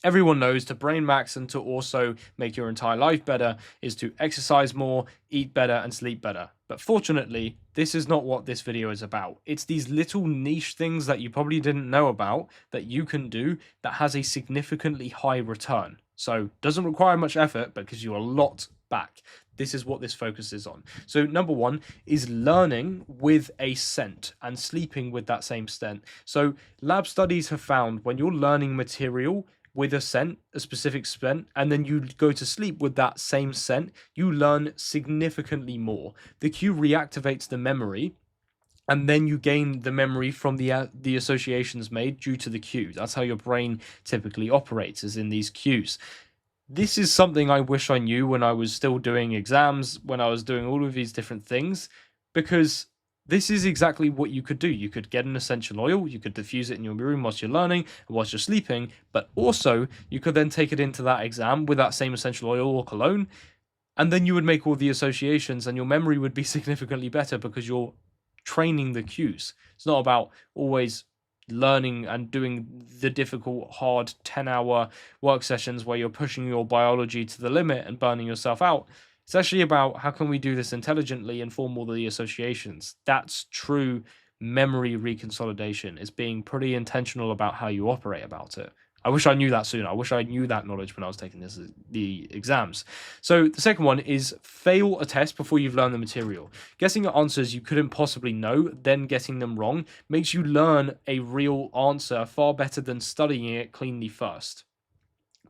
Everyone knows to Brainmaxx and to also make your entire life better is to exercise more, eat better, and sleep better. But fortunately, this is not what this video is about. It's these little niche things that you probably didn't know about that you can do that has a significantly high return. So doesn't require much effort, but gives you a lot back. This is what this focuses on. So number one is learning with a scent and sleeping with that same scent. So lab studies have found when you're learning material with a scent, a specific scent, and then you go to sleep with that same scent, you learn significantly more. The cue reactivates the memory, and then you gain the memory from the associations made due to the cue. That's how your brain typically operates, is in these cues. This is something I wish I knew when I was still doing exams, when I was doing all of these different things, because this is exactly what you could do. You could get an essential oil, you could diffuse it in your room whilst you're learning, whilst you're sleeping, but also you could then take it into that exam with that same essential oil or cologne, and then you would make all the associations and your memory would be significantly better because you're training the cues. It's not about always learning and doing the difficult, hard 10-hour work sessions where you're pushing your biology to the limit and burning yourself out. It's actually about how can we do this intelligently and form all the associations. That's true memory reconsolidation, is being pretty intentional about how you operate about it. I wish I knew that sooner. I wish I knew that knowledge when I was taking the exams. So the second one is fail a test before you've learned the material. Guessing at answers you couldn't possibly know, then getting them wrong, makes you learn a real answer far better than studying it cleanly first.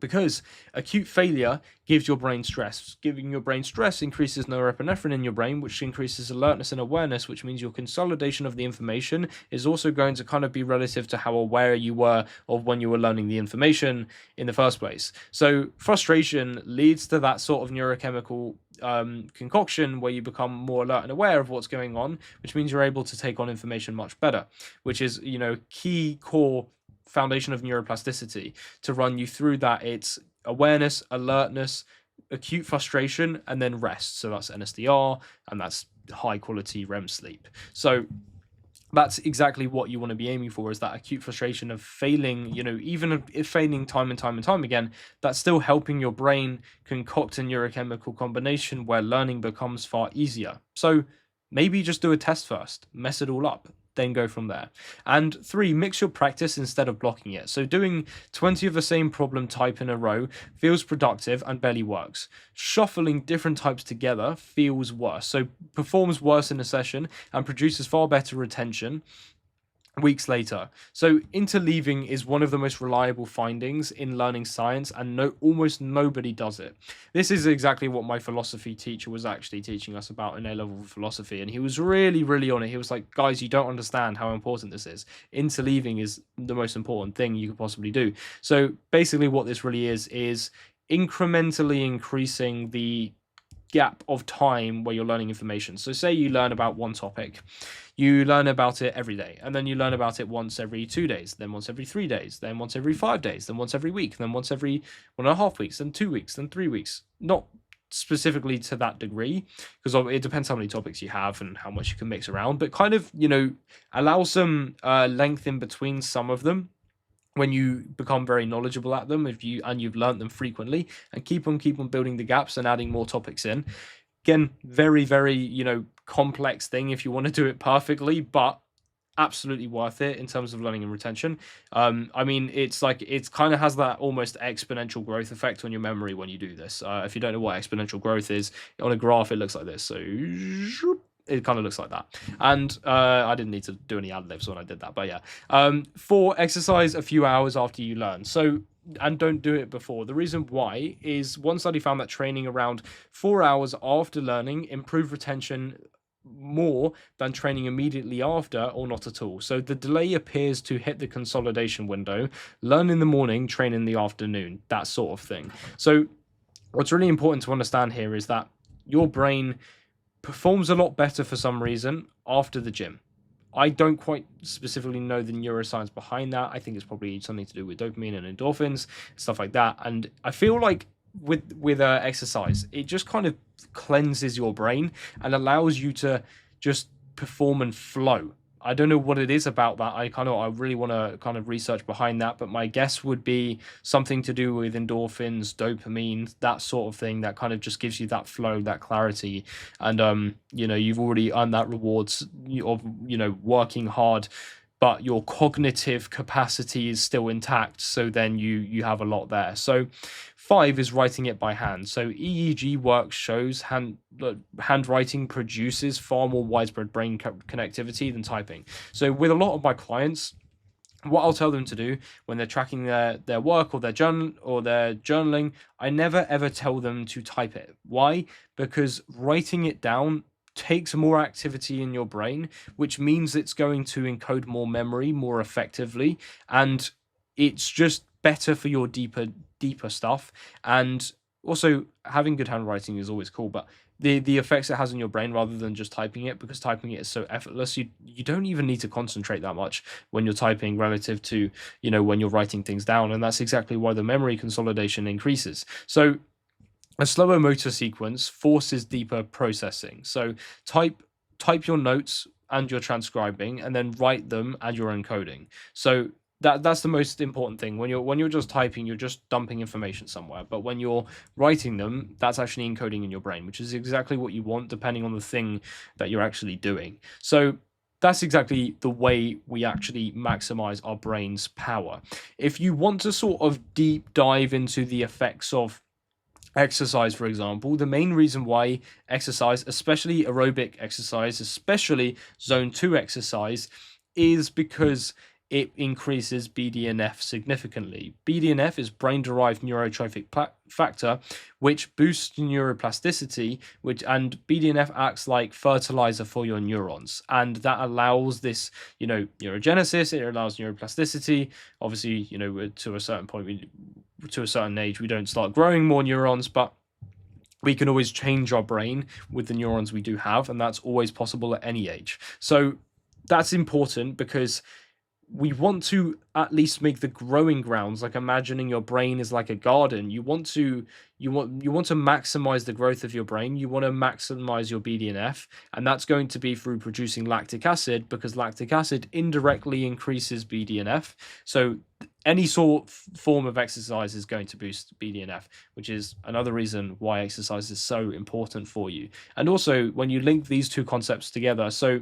Because acute failure gives your brain stress. Giving your brain stress increases norepinephrine in your brain, which increases alertness and awareness, which means your consolidation of the information is also going to kind of be relative to how aware you were of when you were learning the information in the first place. So frustration leads to that sort of neurochemical concoction where you become more alert and aware of what's going on, which means you're able to take on information much better, which is, key core foundation of neuroplasticity to run you through that. It's awareness, alertness, acute frustration, and then rest. So that's NSDR, and that's high quality REM sleep. So that's exactly what you want to be aiming for, is that acute frustration of failing, even if failing time and time and time again, that's still helping your brain concoct a neurochemical combination where learning becomes far easier. So maybe just do a test first, mess it all up, then go from there. And 3, mix your practice instead of blocking it. So doing 20 of the same problem type in a row feels productive and barely works. Shuffling different types together feels worse. So performs worse in a session and produces far better retention weeks later. So interleaving is one of the most reliable findings in learning science, and almost nobody does it. This is exactly what my philosophy teacher was actually teaching us about in A-level philosophy, and he was really, really on it. He was like, guys, you don't understand how important this is. Interleaving is the most important thing you could possibly do. So basically what this really is incrementally increasing the gap of time where you're learning information. So say you learn about one topic, you learn about it every day, and then you learn about it once every 2 days, then once every 3 days, then once every 5 days, then once every week, then once every 1.5 weeks, then 2 weeks, then 3 weeks. Not specifically to that degree, because it depends how many topics you have and how much you can mix around, but kind of, allow some length in between some of them when you become very knowledgeable at them, you've learned them frequently, and keep on building the gaps and adding more topics in. Again, very, very, complex thing if you want to do it perfectly, but absolutely worth it in terms of learning and retention. It's like, it kind of has that almost exponential growth effect on your memory when you do this. If you don't know what exponential growth is, on a graph it looks like this. So it kind of looks like that. And I didn't need to do any ad libs when I did that, but yeah. 4, exercise a few hours after you learn. So, and don't do it before. The reason why is one study found that training around 4 hours after learning improved retention more than training immediately after or not at all. So the delay appears to hit the consolidation window. Learn in the morning, train in the afternoon, that sort of thing. So what's really important to understand here is that your brain performs a lot better for some reason after the gym. I don't quite specifically know the neuroscience behind that. I think it's probably something to do with dopamine and endorphins, stuff like that. And I feel like with exercise, it just kind of cleanses your brain and allows you to just perform and flow. I don't know what it is about that. I really want to kind of research behind that, but my guess would be something to do with endorphins, dopamine, that sort of thing that kind of just gives you that flow, that clarity. And you've already earned that rewards of, working hard, but your cognitive capacity is still intact. So then you have a lot there. So 5 is writing it by hand. So EEG work shows handwriting produces far more widespread brain connectivity than typing. So with a lot of my clients, what I'll tell them to do when they're tracking their work or their journaling, I never ever tell them to type it. Why? Because writing it down takes more activity in your brain, which means it's going to encode more memory more effectively, and it's just better for your deeper stuff. And also, having good handwriting is always cool, but the effects it has on your brain, rather than just typing it, because typing it is so effortless, you don't even need to concentrate that much when you're typing relative to when you're writing things down. And that's exactly why the memory consolidation increases. So a slower motor sequence forces deeper processing. So type your notes and you're transcribing, and then write them and you're encoding. So that's the most important thing. When you're just typing, you're just dumping information somewhere. But when you're writing them, that's actually encoding in your brain, which is exactly what you want, depending on the thing that you're actually doing. So that's exactly the way we actually maximize our brain's power. If you want to sort of deep dive into the effects of exercise, for example, the main reason why exercise, especially aerobic exercise, especially zone 2 exercise, is because it increases BDNF significantly. BDNF is brain-derived neurotrophic factor, which boosts neuroplasticity, and BDNF acts like fertilizer for your neurons, and that allows this, neurogenesis. It allows neuroplasticity. Obviously, to a certain point, to a certain age, we don't start growing more neurons, but we can always change our brain with the neurons we do have, and that's always possible at any age. So that's important, because we want to at least make the growing grounds, like imagining your brain is like a garden. You want to maximize the growth of your brain. You want to maximize your BDNF, and that's going to be through producing lactic acid, because lactic acid indirectly increases BDNF. So any form of exercise is going to boost BDNF, which is another reason why exercise is so important for you. And also, when you link these two concepts together, so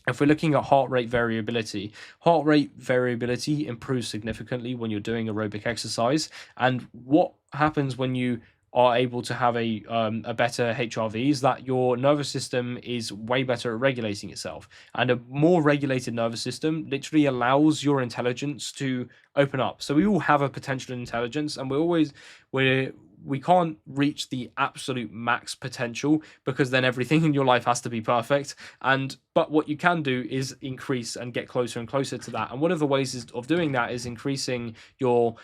if we're looking at heart rate variability improves significantly when you're doing aerobic exercise. And what happens when you are able to have a better HRV is that your nervous system is way better at regulating itself. And a more regulated nervous system literally allows your intelligence to open up. So we all have a potential intelligence, and we can't reach the absolute max potential, because then everything in your life has to be perfect. But what you can do is increase and get closer and closer to that. And one of the ways of doing that is increasing your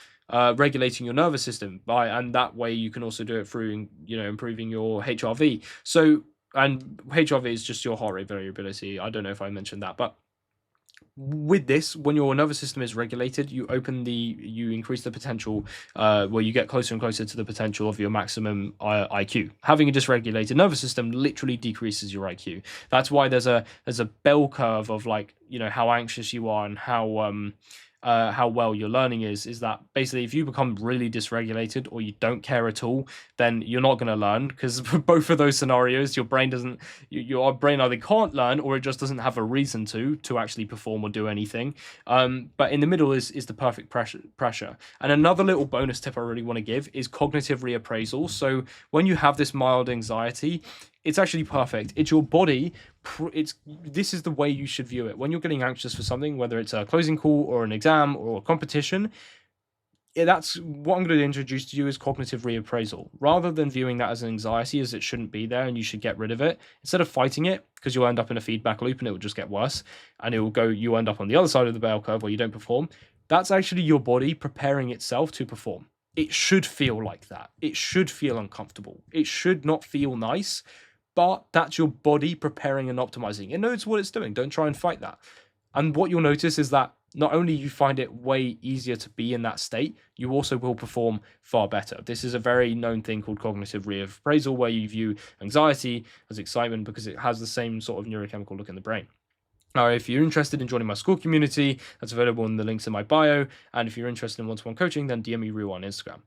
regulating your nervous system and that way you can also do it through improving your HRV. So, and HRV is just your heart rate variability. I don't know if I mentioned that, but with this, when your nervous system is regulated, you increase the potential, where you get closer and closer to the potential of your maximum IQ. Having a dysregulated nervous system literally decreases your IQ. That's why there's a bell curve of how anxious you are and how well your learning is that basically if you become really dysregulated or you don't care at all, then you're not going to learn, because both of those scenarios, your brain either can't learn or it just doesn't have a reason to actually perform or do anything. But in the middle is the perfect pressure. And another little bonus tip I really want to give is cognitive reappraisal. So when you have this mild anxiety, it's actually perfect. It's your body. This is the way you should view it. When you're getting anxious for something, whether it's a closing call or an exam or a competition, that's what I'm going to introduce to you is cognitive reappraisal. Rather than viewing that as an anxiety, as it shouldn't be there and you should get rid of it, instead of fighting it, because you'll end up in a feedback loop and it will just get worse, and you end up on the other side of the bell curve where you don't perform. That's actually your body preparing itself to perform. It should feel like that. It should feel uncomfortable. It should not feel nice. But that's your body preparing and optimizing. It knows what it's doing. Don't try and fight that. And what you'll notice is that not only you find it way easier to be in that state, you also will perform far better. This is a very known thing called cognitive reappraisal, where you view anxiety as excitement because it has the same sort of neurochemical look in the brain. Now, if you're interested in joining my school community, that's available in the links in my bio. And if you're interested in one-to-one coaching, then DM me Rue on Instagram.